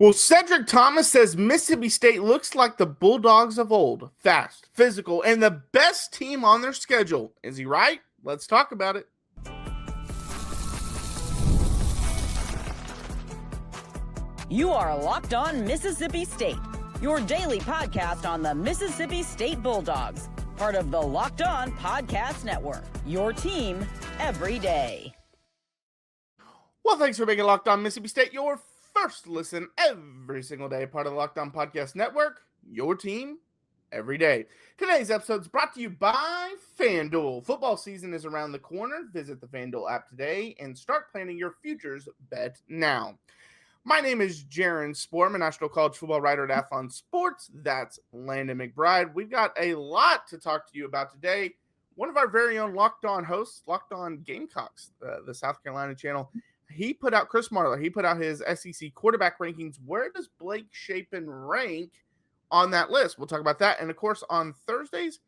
Well, Cedric Thomas says Mississippi State looks like the Bulldogs of old, fast, physical, and the best team on their schedule. Is he right? Let's talk about it. You are Locked On Mississippi State, your daily podcast on the Mississippi State Bulldogs, part of the Locked On Podcast Network, your team every day. Well, thanks for making Locked On Mississippi State your first listen every single day, part of the Locked On Podcast Network, your team every day. Today's episode is brought to you by FanDuel. Football season is around the corner. Visit the FanDuel app today and start planning your futures bet now. My name is Jaron Spor. I'm a national college football writer at Athlon Sports. That's Landon McBride. We've got a lot to talk to you about today. One of our very own Locked On hosts, Locked On Gamecocks, the South Carolina channel, Chris Marler, he put out his SEC quarterback rankings. Where does Blake Shapen rank on that list? We'll talk about that. And, of course, on Thursdays,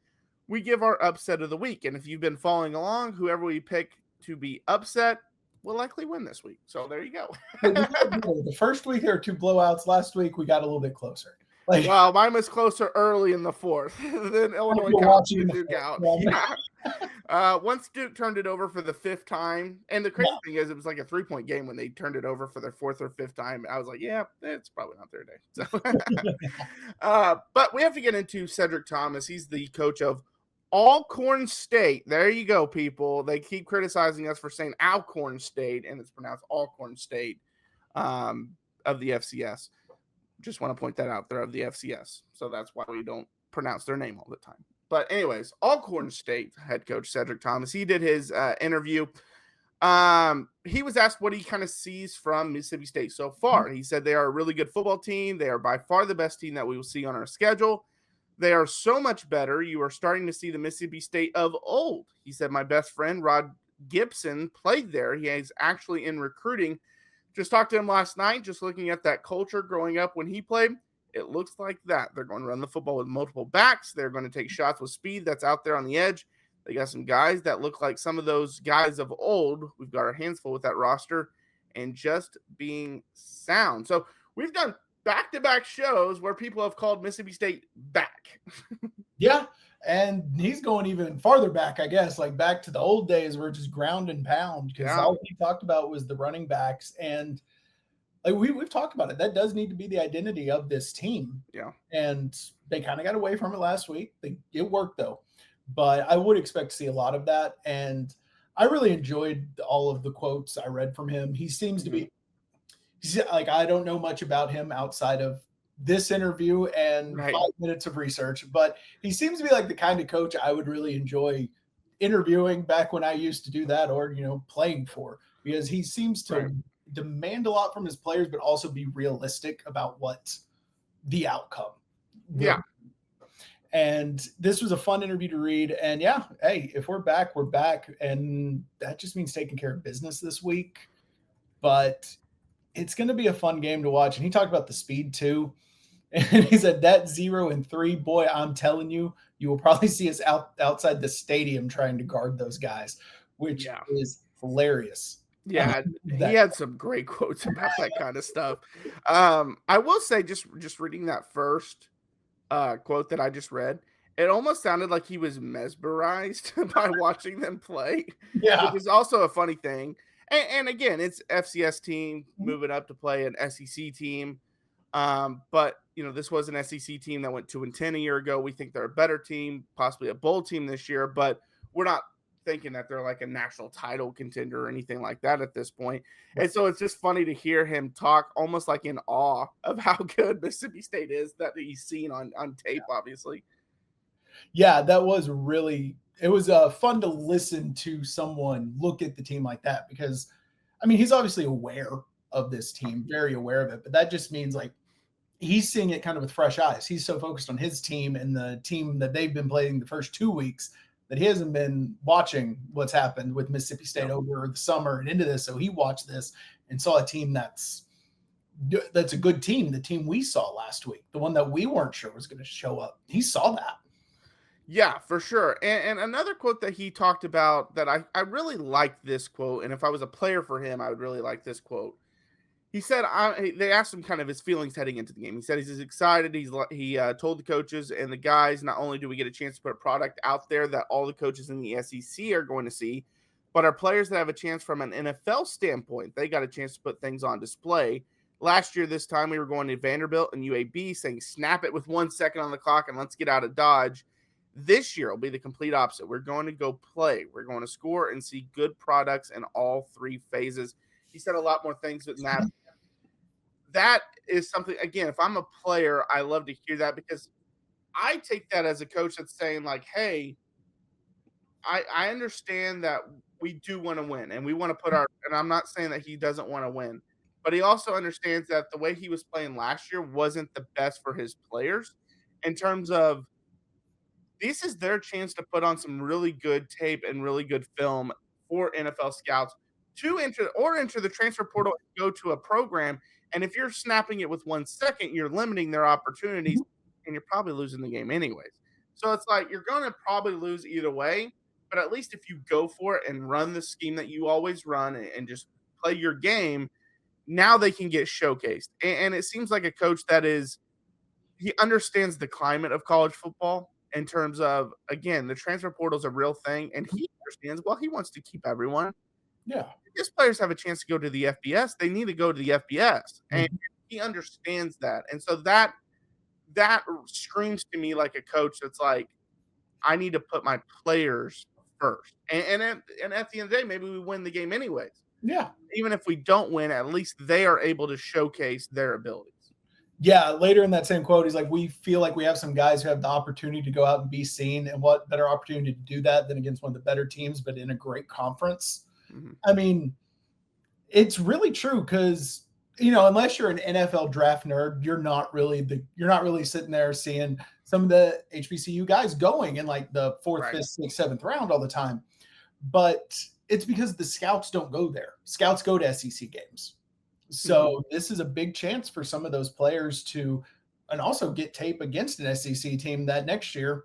we give our upset of the week. And if you've been following along, whoever we pick to be upset will likely win this week. So there you go. The first week there were two blowouts. Last week we got a little bit closer. Well, mine was closer early in the fourth. Then Illinois got Duke out. Yeah. Once Duke turned it over for the fifth time, and the crazy thing is it was like a 3-point game when they turned it over for their fourth or fifth time. I was like, yeah, it's probably not their day. So, but we have to get into Cedric Thomas. He's the coach of Alcorn State. There you go, people. They keep criticizing us for saying Alcorn State, and it's pronounced Alcorn State of the FCS. Just want to point that out. They're of the FCS, so that's why we don't pronounce their name all the time. But anyways, Alcorn State head coach Cedric Thomas, he did his interview. He was asked what he kind of sees from Mississippi State so far. He said they are a really good football team. They are by far the best team that we will see on our schedule. They are so much better. You are starting to see the Mississippi State of old. He said, my best friend, Rod Gibson, played there. He is actually in recruiting. Just talked to him last night, just looking at that culture growing up when he played. It looks like that. They're going to run the football with multiple backs. They're going to take shots with speed that's out there on the edge. They got some guys that look like some of those guys of old. We've got our hands full with that roster and just being sound. So we've done back-to-back shows where people have called Mississippi State back. Yeah, and he's going even farther back, I guess, like back to the old days where just ground and pound, because all he talked about was the running backs. And like we've talked about it. That does need to be the identity of this team. Yeah. And they kind of got away from it last week. It worked, though. But I would expect to see a lot of that. And I really enjoyed all of the quotes I read from him. He seems to be like, I don't know much about him outside of this interview and 5 minutes of research, but he seems to be like the kind of coach I would really enjoy interviewing back when I used to do that, or, playing for, because he seems to demand a lot from his players, but also be realistic about what the outcome will be. And this was a fun interview to read. And hey, if we're back, we're back. And that just means taking care of business this week. But it's going to be a fun game to watch. And he talked about the speed too. And he said that 0 and 3, boy, I'm telling you, you will probably see us outside the stadium trying to guard those guys, which is hilarious. Yeah, he had some great quotes about that kind of stuff. I will say, just reading that first quote that I just read, it almost sounded like he was mesmerized by watching them play. Yeah, which is also a funny thing. And again, it's FCS team moving up to play an SEC team. But, this was an SEC team that went 2-10 a year ago. We think they're a better team, possibly a bowl team this year, but we're not thinking that they're like a national title contender or anything like that at this point. And so it's just funny to hear him talk almost like in awe of how good Mississippi State is that he's seen on tape, obviously. Yeah, that was really – it was fun to listen to someone look at the team like that, because, he's obviously aware of this team, very aware of it, but that just means like he's seeing it kind of with fresh eyes. He's so focused on his team and the team that they've been playing the first 2 weeks that he hasn't been watching what's happened with Mississippi State over the summer and into this. So he watched this and saw a team that's a good team, the team we saw last week, the one that we weren't sure was going to show up. He saw that. Yeah, for sure. And another quote that he talked about that I really like this quote, and if I was a player for him, I would really like this quote. He said they asked him kind of his feelings heading into the game. He said he's excited. He told the coaches and the guys, not only do we get a chance to put a product out there that all the coaches in the SEC are going to see, but our players that have a chance from an NFL standpoint, they got a chance to put things on display. Last year, this time, we were going to Vanderbilt and UAB saying, snap it with 1 second on the clock and let's get out of Dodge. This year will be the complete opposite. We're going to go play. We're going to score and see good products in all 3 phases. He said a lot more things than that. That is something, again, if I'm a player, I love to hear that because I take that as a coach that's saying like, hey, I understand that we do want to win and we want to put and I'm not saying that he doesn't want to win, but he also understands that the way he was playing last year wasn't the best for his players in terms of this is their chance to put on some really good tape and really good film for NFL scouts to enter the transfer portal and go to a program. And if you're snapping it with 1 second, you're limiting their opportunities and you're probably losing the game anyways. So it's like you're going to probably lose either way, but at least if you go for it and run the scheme that you always run and just play your game, now they can get showcased. And it seems like a coach that he understands the climate of college football in terms of, again, the transfer portal is a real thing. And he understands, well, he wants to keep everyone. Yeah. If his players have a chance to go to the FBS, they need to go to the FBS. And he understands that. And so that screams to me like a coach that's like, I need to put my players first. And at the end of the day, maybe we win the game anyways. Yeah. Even if we don't win, at least they are able to showcase their abilities. Yeah, later in that same quote, he's like, we feel like we have some guys who have the opportunity to go out and be seen, and what better opportunity to do that than against one of the better teams, but in a great conference. Mm-hmm. I mean, it's really true because, unless you're an NFL draft nerd, you're not really sitting there seeing some of the HBCU guys going in like the 4th, right, 5th, 6th, 7th round all the time. But it's because the scouts don't go there. Scouts go to SEC games. So this is a big chance for some of those players and also get tape against an SEC team that next year,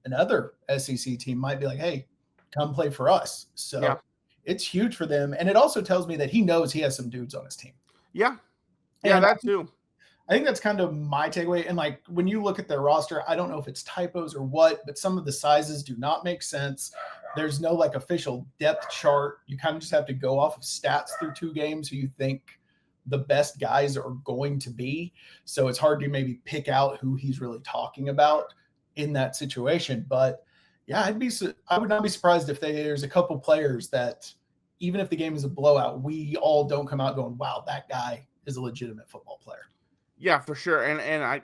another SEC team might be like, hey, come play for us. So It's huge for them. And it also tells me that he knows he has some dudes on his team. Yeah. Yeah, that too. I think that's kind of my takeaway. And like, when you look at their roster, I don't know if it's typos or what, but some of the sizes do not make sense. There's no like official depth chart. You kind of just have to go off of stats through 2 games who you think the best guys are going to be. So it's hard to maybe pick out who he's really talking about in that situation. But yeah, I would not be surprised if there's a couple players that, even if the game is a blowout, we all don't come out going, wow, that guy is a legitimate football player. Yeah, for sure. And I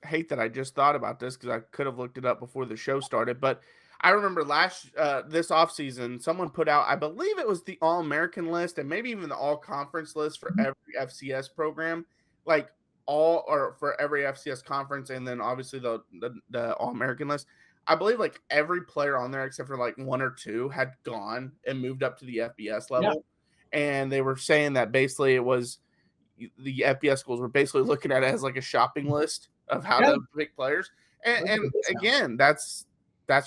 hate that I just thought about this because I could have looked it up before the show started. But I remember this offseason, someone put out, I believe it was the All-American list and maybe even the All-Conference list for every FCS program, for every FCS conference, and then obviously the All-American list. I believe like every player on there except for like 1 or 2 had gone and moved up to the FBS level. Yeah. And they were saying that basically it was the FBS schools were basically looking at it as like a shopping list of how to pick players. And again, that's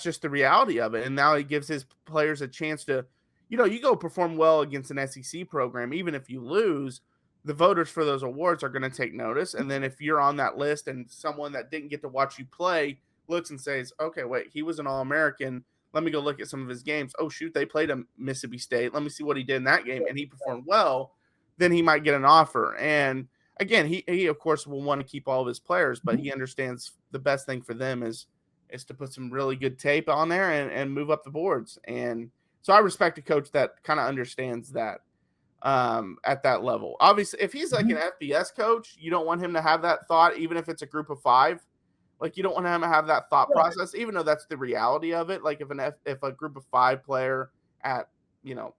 just the reality of it. And now he gives his players a chance to, you go perform well against an SEC program, even if you lose, the voters for those awards are going to take notice. And then if you're on that list and someone that didn't get to watch you play looks and says, okay, wait, he was an All-American. Let me go look at some of his games. Oh, shoot, they played a Mississippi State. Let me see what he did in that game. And he performed well. Then he might get an offer. And again, he of course will want to keep all of his players, but he understands the best thing for them is to put some really good tape on there and move up the boards. And so I respect a coach that kind of understands that at that level. Obviously, if he's like an FBS coach, you don't want him to have that thought, even if it's a group of 5. Like, you don't want him to have that thought process, even though that's the reality of it. Like, if a group of 5 player at,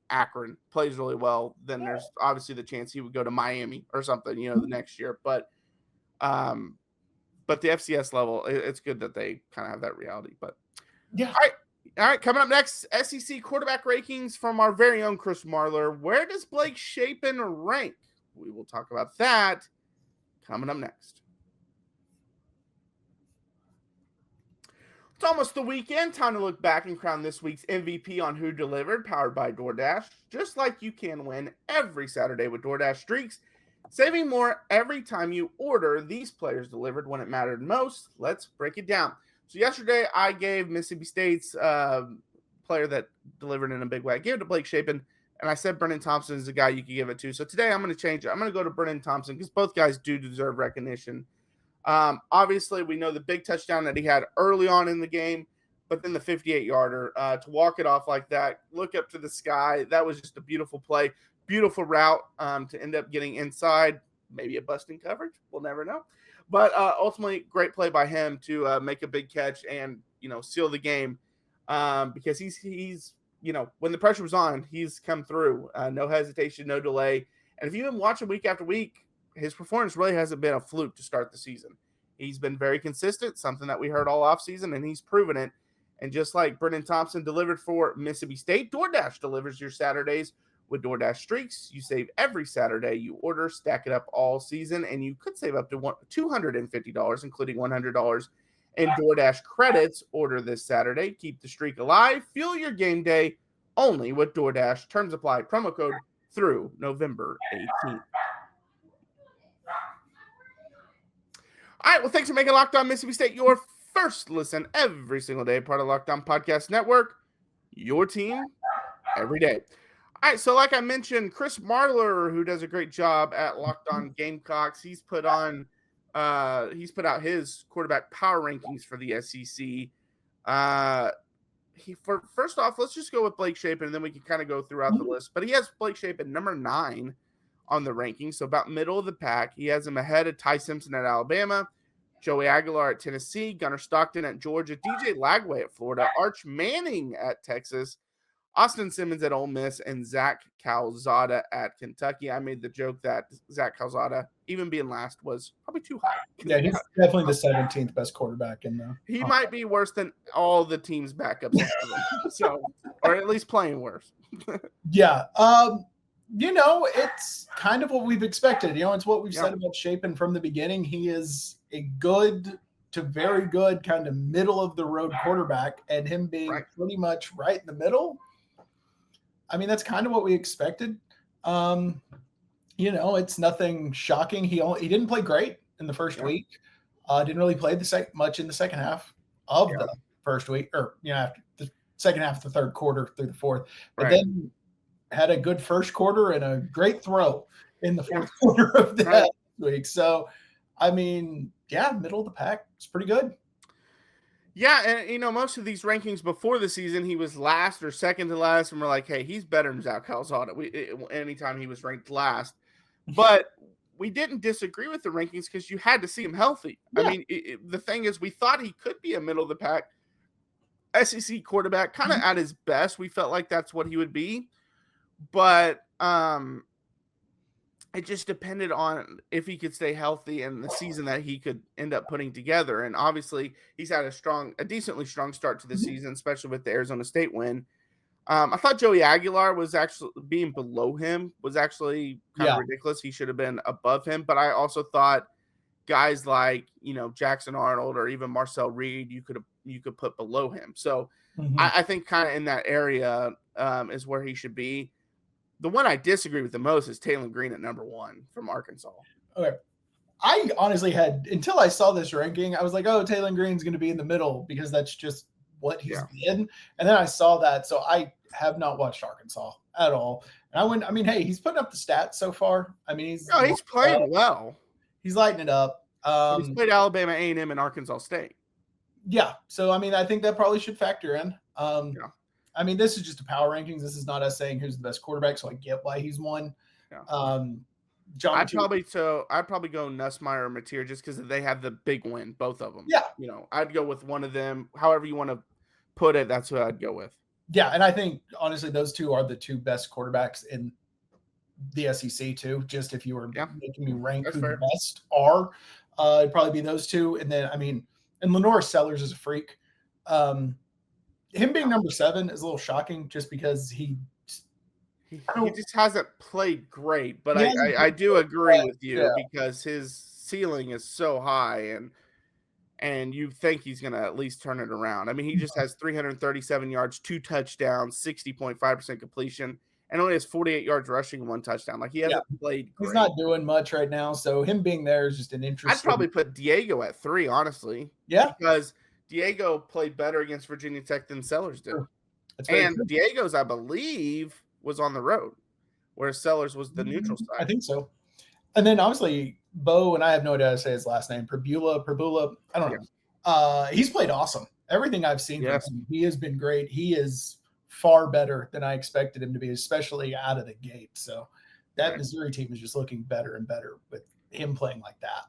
Akron plays really well, then there's obviously the chance he would go to Miami or something, the next year. But the FCS level, it's good that they kind of have that reality. But yeah. All right. Coming up next, SEC quarterback rankings from our very own Chris Marler. Where does Blake Shapen rank? We will talk about that coming up next. It's almost the weekend. Time to look back and crown this week's MVP on Who Delivered, powered by DoorDash. Just like you can win every Saturday with DoorDash Streaks, Saving more every time you order. These players delivered when it mattered most. Let's break it down. So yesterday I gave Mississippi State's player that delivered in a big way. I gave it to Blake Shapen, and I said Brenen Thompson is the guy you could give it to. So today I'm going to change it. I'm going to go to Brenen Thompson because both guys do deserve recognition. Obviously, we know the big touchdown that he had early on in the game, but then the 58-yarder, to walk it off like that, look up to the sky, that was just a beautiful play, beautiful route to end up getting inside, maybe a busting coverage. We'll never know. But ultimately, great play by him to make a big catch and, seal the game because he's when the pressure was on, he's come through. No hesitation, no delay. And if you've been watching week after week, his performance really hasn't been a fluke to start the season. He's been very consistent, something that we heard all offseason, and he's proven it. And just like Brenen Thompson delivered for Mississippi State, DoorDash delivers your Saturdays with DoorDash Streaks. You save every Saturday you order, stack it up all season, and you could save up to $250, including $100 in DoorDash credits. Order this Saturday. Keep the streak alive. Fuel your game day only with DoorDash. Terms apply. Promo code through November 18th. All right, well, thanks for making Locked On Mississippi State your first listen every single day, part of Locked On Podcast Network, your team every day. All right, so like I mentioned, Chris Marler, who does a great job at Locked On Gamecocks, he's put out his quarterback power rankings for the SEC. First off, let's just go with Blake Shapen, and then we can kind of go throughout the list. But he has Blake Shapen number 9 on the rankings, so about middle of the pack. He has him ahead of Ty Simpson at Alabama, Joey Aguilar at Tennessee, Gunnar Stockton at Georgia, DJ Lagway at Florida, Arch Manning at Texas, Austin Simmons at Ole Miss, and Zach Calzada at Kentucky. I made the joke that Zach Calzada, even being last, was probably too high. Yeah, he's definitely the 17th best quarterback in there. He might be worse than all the team's backups, so, or at least playing worse. Yeah. It's kind of what we've expected. It's what we've said about Shapen from the beginning. He is a good to very good kind of middle of the road quarterback, and him being pretty much right in the middle. I mean, that's kind of what we expected. It's nothing shocking. He didn't play great in the first week. Didn't really play much in the second half of the first week, or after the second half of the third quarter through the fourth. But then had a good first quarter and a great throw in the fourth quarter of that week. So, I mean, middle of the pack. It's pretty good. Yeah, and most of these rankings before the season, he was last or second to last, and we're like, hey, he's better than Zach Calzada. Anytime he was ranked last, but we didn't disagree with the rankings because you had to see him healthy. Yeah. I mean, the thing is, we thought he could be a middle of the pack SEC quarterback, kind of at his best. We felt like that's what he would be, but it just depended on if he could stay healthy and the season that he could end up putting together. And obviously he's had a decently strong start to the season, especially with the Arizona State win. I thought Joey Aguilar was actually being below him was actually kind of ridiculous. He should have been above him. But I also thought guys like, Jackson Arnold or even Marcel Reed, you could put below him. So I think kind of in that area is where he should be. The one I disagree with the most is Taylor Green at number 1 from Arkansas. Okay. I honestly until I saw this ranking, I was like, oh, Taylor Green's going to be in the middle because that's just what he's been. And then I saw that. So I have not watched Arkansas at all. And hey, he's putting up the stats so far. I mean, he's playing well. He's lighting it up. He's played Alabama, A&M, and Arkansas State. Yeah. So, I mean, I think that probably should factor in. I mean, this is just a power rankings. This is not us saying who's the best quarterback, so I get why he's won. Yeah. I'd probably go Nussmeier or Mateer just because they have the big win, both of them. Yeah. I'd go with one of them. However you want to put it, that's who I'd go with. Yeah, and I think, honestly, those two are the two best quarterbacks in the SEC, too. Just if you were making me rank who the best are, it'd probably be those two. And then, and Lenore Sellers is a freak. Him being number 7 is a little shocking just because he just hasn't played great, but I do agree with you because his ceiling is so high and you think he's going to at least turn it around. I mean, he just has 337 yards, 2 touchdowns, 60.5% completion, and only has 48 yards rushing and 1 touchdown. Like, he hasn't played great. He's not doing much right now, so him being there is just an interesting. I'd probably put Diego at 3, honestly. Yeah. Because Diego played better against Virginia Tech than Sellers did. And Diego's, I believe, was on the road, whereas Sellers was the neutral side. I think so. And then, obviously, Bo, and I have no idea how to say his last name, Perbula, I don't know. He's played awesome. Everything I've seen from him, he has been great. He is far better than I expected him to be, especially out of the gate. So that Missouri team is just looking better and better with him playing like that.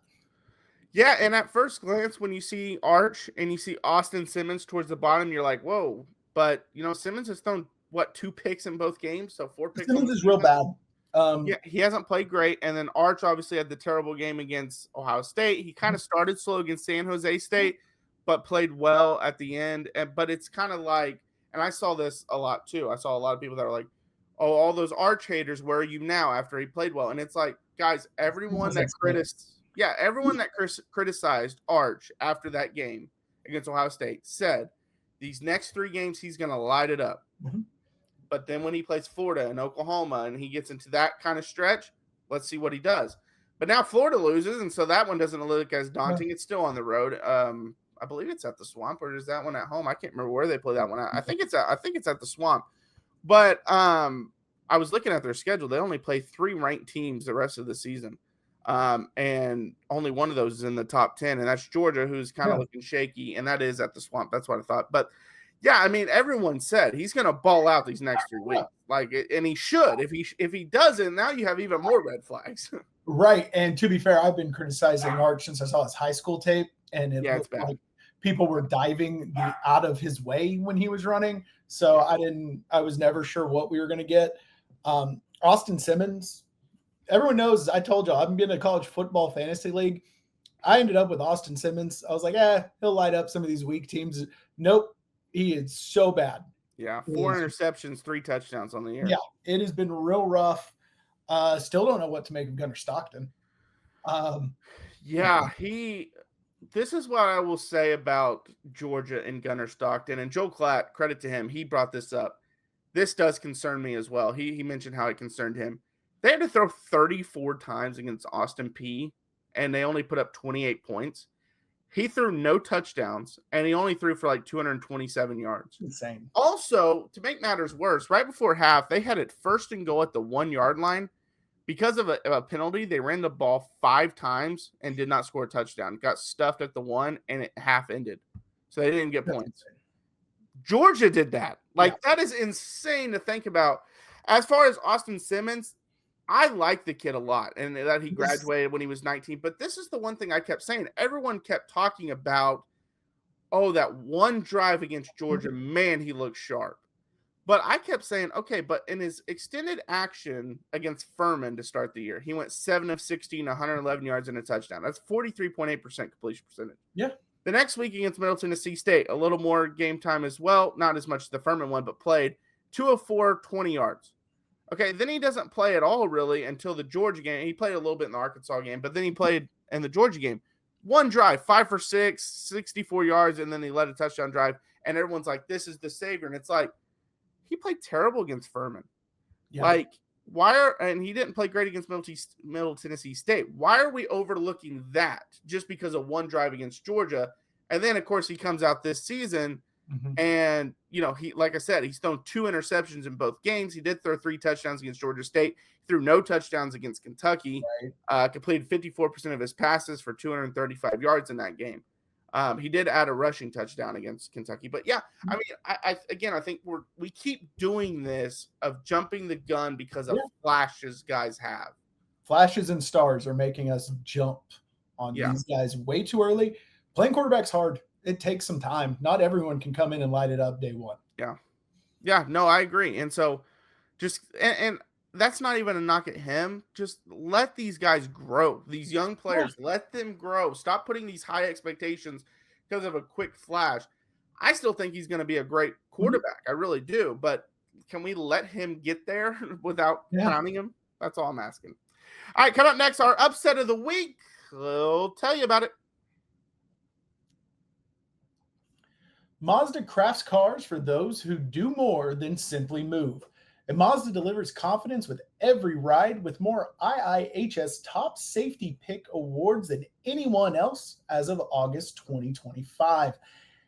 Yeah, and at first glance, when you see Arch and you see Austin Simmons towards the bottom, you're like, whoa. But, Simmons has thrown, 2 picks in both games? So 4 picks. Simmons is real bad. He hasn't played great. And then Arch obviously had the terrible game against Ohio State. He kind of started slow against San Jose State, but played well at the end. But it's kind of like, and I saw this a lot too. I saw a lot of people that were like, oh, all those Arch haters, where are you now after he played well? And it's like, guys, everyone that criticized Arch after that game against Ohio State said these next 3 games he's going to light it up. Mm-hmm. But then when he plays Florida and Oklahoma and he gets into that kind of stretch, let's see what he does. But now Florida loses, and so that one doesn't look as daunting. It's still on the road. I believe it's at the Swamp, or is that one at home? I can't remember where they play that one at. I think it's at the Swamp. But I was looking at their schedule. They only play 3 ranked teams the rest of the season. And only one of those is in the top 10, and that's Georgia, who's kind of looking shaky, and that is at the Swamp. That's what I thought. But yeah, I mean, everyone said he's going to ball out these next 3 weeks. And he should. If he doesn't, now you have even more red flags. Right. And to be fair, I've been criticizing Arch since I saw his high school tape, and it looked like people were diving out of his way when he was running. So I was never sure what we were going to get. Austin Simmons, everyone knows, I told y'all, I've been in a college football fantasy league. I ended up with Austin Simmons. I was like, he'll light up some of these weak teams. Nope. He is so bad. Yeah. 4 interceptions, 3 touchdowns on the year. Yeah. It has been real rough. Still don't know what to make of Gunnar Stockton. This is what I will say about Georgia and Gunnar Stockton. And Joe Klatt, credit to him, he brought this up. This does concern me as well. He mentioned how it concerned him. They had to throw 34 times against Austin Peay, and they only put up 28 points. He threw no touchdowns, and he only threw for like 227 yards. Insane. Also, to make matters worse, right before half, they had it 1st and goal at the 1-yard line. Because of a penalty, they ran the ball 5 times and did not score a touchdown. Got stuffed at the 1, and it half ended. So they didn't get points. Georgia did that. That is insane to think about. As far as Austin Simmons, I like the kid a lot, and that he graduated when he was 19. But this is the one thing I kept saying. Everyone kept talking about, that one drive against Georgia, man, he looked sharp. But I kept saying, okay, but in his extended action against Furman to start the year, he went 7 of 16, 111 yards and a touchdown. That's 43.8% completion percentage. Yeah. The next week against Middle Tennessee State, a little more game time as well. Not as much as the Furman one, but played 2 of 4, 20 yards. Okay, then he doesn't play at all really until the Georgia game. He played a little bit in the Arkansas game, but then he played in the Georgia game. 1 drive, 5 for 6, 64 yards, and then he led a touchdown drive. And everyone's like, this is the savior. And it's like, he played terrible against Furman. Yeah. And he didn't play great against Middle Tennessee State. Why are we overlooking that just because of 1 drive against Georgia? And then, of course, he comes out this season and, he, like I said, he's thrown 2 interceptions in both games. He did throw 3 touchdowns against Georgia State. He threw no touchdowns against Kentucky. Right. Completed 54% of his passes for 235 yards in that game. He did add a rushing touchdown against Kentucky. But, yeah, I mean, I think we keep doing this of jumping the gun because of flashes guys have. Flashes and stars are making us jump on these guys way too early. Playing quarterback's hard. It takes some time. Not everyone can come in and light it up day one. Yeah. Yeah, no, I agree. And so and that's not even a knock at him. Just let these guys grow. These young players, let them grow. Stop putting these high expectations because of a quick flash. I still think he's going to be a great quarterback. I really do. But can we let him get there without crowning him? That's all I'm asking. All right, coming up next, our upset of the week. We'll tell you about it. Mazda crafts cars for those who do more than simply move. And Mazda delivers confidence with every ride with more IIHS Top Safety Pick awards than anyone else as of August 2025.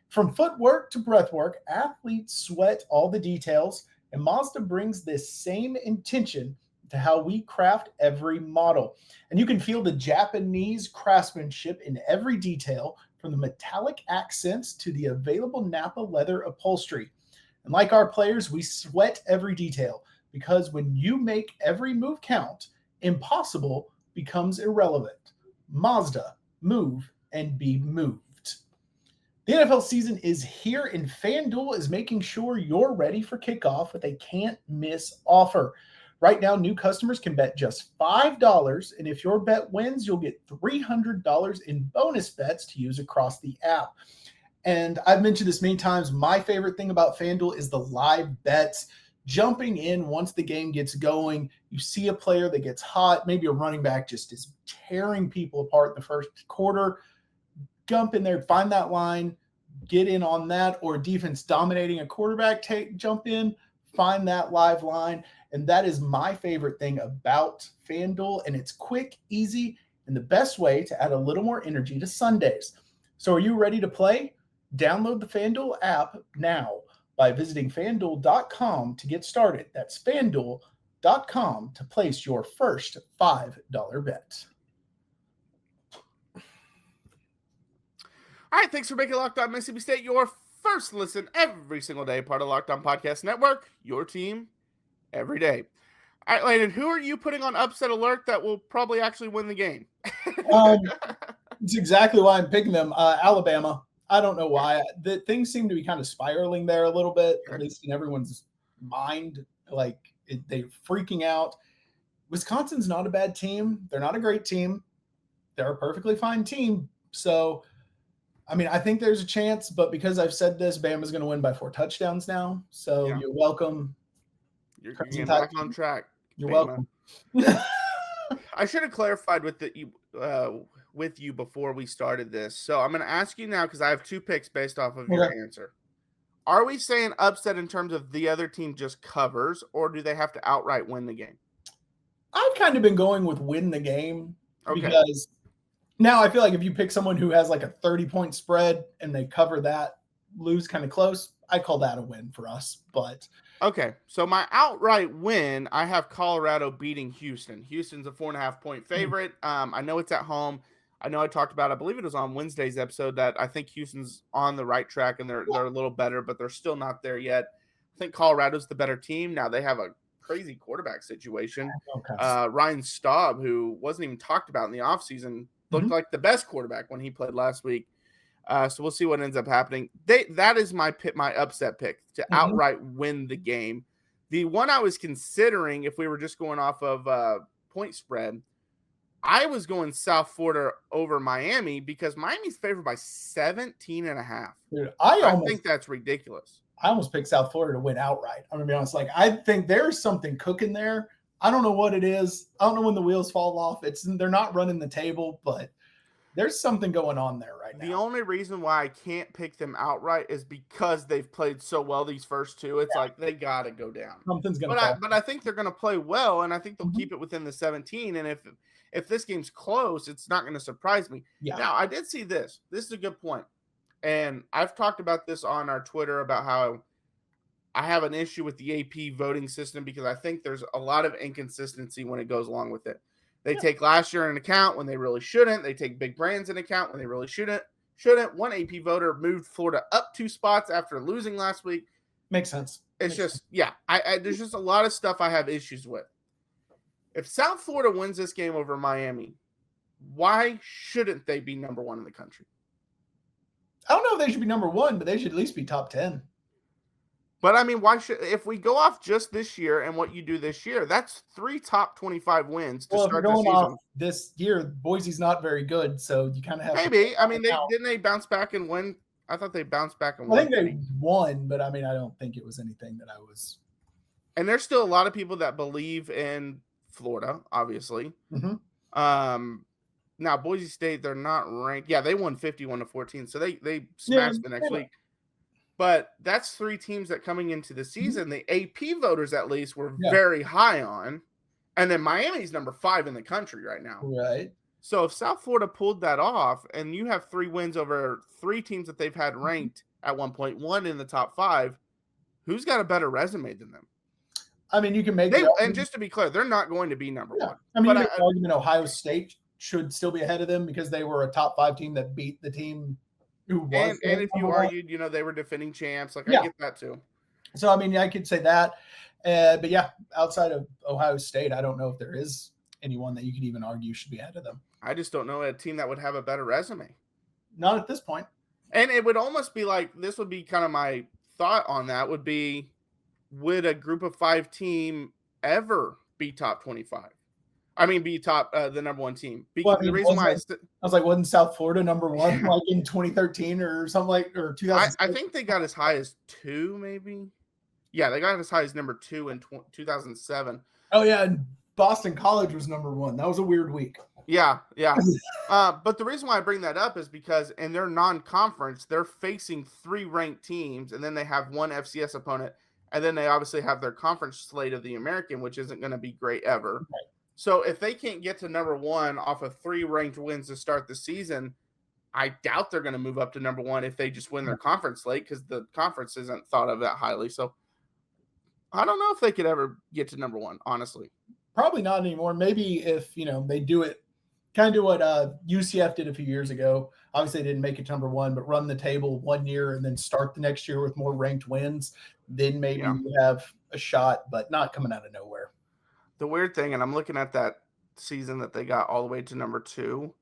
From footwork to breathwork, athletes sweat all the details, and Mazda brings this same intention to how we craft every model. And you can feel the Japanese craftsmanship in every detail, from the metallic accents to the available Napa leather upholstery. And like our players, we sweat every detail, because when you make every move count, impossible becomes irrelevant. Mazda, move and be moved. The NFL season is here, and FanDuel is making sure you're ready for kickoff with a can't-miss offer. Right now, new customers can bet just $5, and if your bet wins, you'll get $300 in bonus bets to use across the app. And I've mentioned this many times, my favorite thing about FanDuel is the live bets. Jumping in once the game gets going, you see a player that gets hot, maybe a running back just is tearing people apart in the first quarter. Jump in there, find that line, get in on that, or defense dominating a quarterback, jump in, find that live line. And that is my favorite thing about FanDuel. And it's quick, easy, and the best way to add a little more energy to Sundays. So are you ready to play? Download the FanDuel app now by visiting FanDuel.com to get started. That's FanDuel.com to place your first $5 bet. All right, thanks for making Locked On Mississippi State your first listen every single day, part of Locked On Podcast Network, your team every day. All right, Landon, who are you putting on upset alert that will probably actually win the game? It's exactly why I'm picking them. Alabama. I don't know why. The things seem to be kind of spiraling there a little bit, at least in everyone's mind. They're freaking out. Wisconsin's not a bad team. They're not a great team. They're a perfectly fine team. So, I mean, I think there's a chance, but because I've said this, Bama's going to win by 4 touchdowns now. So You're welcome. You're getting back on track. You're Bama. welcome. I should have clarified with you before we started this. So I'm going to ask you now, because I have 2 picks based off of your answer. Are we saying upset in terms of the other team just covers, or do they have to outright win the game? I've kind of been going with win the game, okay, because now I feel like if you pick someone who has like a 30-point spread and they cover that, lose kind of close, I call that a win for us. But okay, so my outright win, I have Colorado beating Houston. Houston's a 4.5-point favorite. I know it's at home. I know I talked about, I believe it was on Wednesday's episode, that I think Houston's on the right track and they're a little better, but they're still not there yet. I think Colorado's the better team. Now they have a crazy quarterback situation. Ryan Staub, who wasn't even talked about in the offseason, looked like the best quarterback when he played last week. So we'll see what ends up happening. That is my upset pick to outright win the game. The one I was considering, if we were just going off of point spread, I was going South Florida over Miami, because Miami's favored by 17.5. Dude, I think that's ridiculous. I almost picked South Florida to win outright. I'm going to be honest. I think there's something cooking there. I don't know what it is. I don't know when the wheels fall off. They're not running the table, but there's something going on there right now. The only reason why I can't pick them outright is because they've played so well these first 2. It's like they got to go down. Something's going to But I think they're going to play well, and I think they'll keep it within the 17. And if this game's close, it's not going to surprise me. Yeah. Now, I did see this. This is a good point. And I've talked about this on our Twitter about how I have an issue with the AP voting system, because I think there's a lot of inconsistency when it goes along with it. They take last year in account when they really shouldn't. They take big brands in account when they really shouldn't. One AP voter moved Florida up 2 spots after losing last week. Makes sense. It's there's just a lot of stuff I have issues with. If South Florida wins this game over Miami, why shouldn't they be number 1 in the country? I don't know if they should be number 1, but they should at least be top 10. But I mean, if we go off just this year and what you do this year, that's 3 top 25 wins to start the season. Off this year, Boise's not very good, so you kind of have maybe. I mean, didn't they bounce back and win? I thought they bounced back and won. I think they won, but I mean, I don't think it was anything that I was. And there's still a lot of people that believe in Florida, obviously. Now Boise State, they're not ranked. Yeah, they won 51-14, so they smashed the next week. But that's 3 teams that coming into the season, the AP voters at least were very high on. And then Miami's number 5 in the country right now. Right. So if South Florida pulled that off and you have 3 wins over 3 teams that they've had ranked at 1.1 in the top 5, who's got a better resume than them? I mean, you can make and just to be clear, they're not going to be number 1. I mean, the argument Ohio State should still be ahead of them because they were a top 5 team that beat the team who was. And if you argued, they were defending champs, I get that too. So, I mean, I could say that. But yeah, outside of Ohio State, I don't know if there is anyone that you could even argue should be ahead of them. I just don't know a team that would have a better resume. Not at this point. And it would almost be like, this would be kind of my thought on that would be, would a group of 5 team ever be top 25? I mean, be top the number 1 team. Because the reason why I was like, wasn't South Florida number 1 like in 2013 or something like, or 2000? I think they got as high as 2, maybe. Yeah, they got as high as number 2 in 2007. Oh yeah, and Boston College was number 1. That was a weird week. Yeah. But the reason why I bring that up is because in their non-conference, they're facing 3 ranked teams, and then they have 1 FCS opponent, and then they obviously have their conference slate of the American, which isn't going to be great ever. Right. So if they can't get to number 1 off of 3 ranked wins to start the season, I doubt they're going to move up to number 1 if they just win their conference slate, because the conference isn't thought of that highly. So I don't know if they could ever get to number 1, honestly. Probably not anymore. Maybe if, they do it, kind of what UCF did a few years ago. Obviously, they didn't make it to number 1, but run the table 1 year and then start the next year with more ranked wins. Then maybe you have a shot, but not coming out of nowhere. The weird thing, and I'm looking at that season that they got all the way to number 2,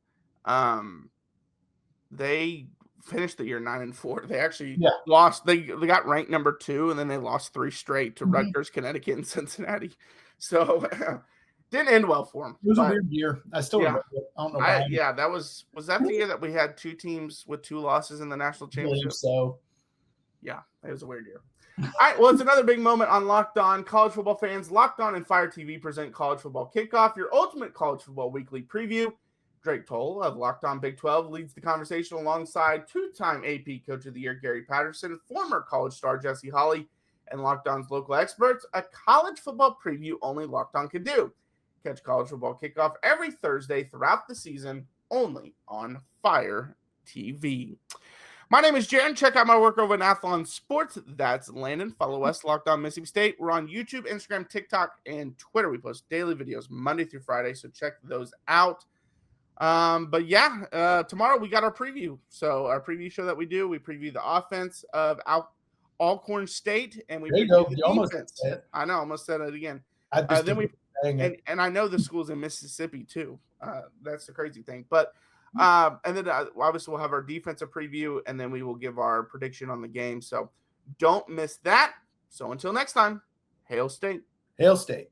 they finished the year 9-4. They actually lost. They got ranked number 2, and then they lost 3 straight to Rutgers, Connecticut, and Cincinnati. So didn't end well for them. It was a weird year. I still remember it. I don't know why. That was that the year that we had 2 teams with 2 losses in the national championship? I believe so. Yeah, it was a weird year. All right, well, it's another big moment on Locked On. College football fans, Locked On and Fire TV present College Football Kickoff, your ultimate college football weekly preview. Drake Toll of Locked On Big 12 leads the conversation alongside 2-time AP Coach of the Year Gary Patterson, former college star Jesse Holley, and Locked On's local experts, a college football preview only Locked On can do. Catch College Football Kickoff every Thursday throughout the season, only on Fire TV. My name is Jaron. Check out my work over at Athlon Sports. That's Landon. Follow us, Locked On Mississippi State. We're on YouTube, Instagram, TikTok, and Twitter. We post daily videos Monday through Friday, so check those out. Tomorrow we got our preview. So our preview show that we do, we preview the offense of Alcorn State, and we preview the defense. I know, I almost said it again. And I know the school's in Mississippi too. That's the crazy thing. But and then obviously we'll have our defensive preview, and then we will give our prediction on the game. So don't miss that. So until next time, Hail State. Hail State.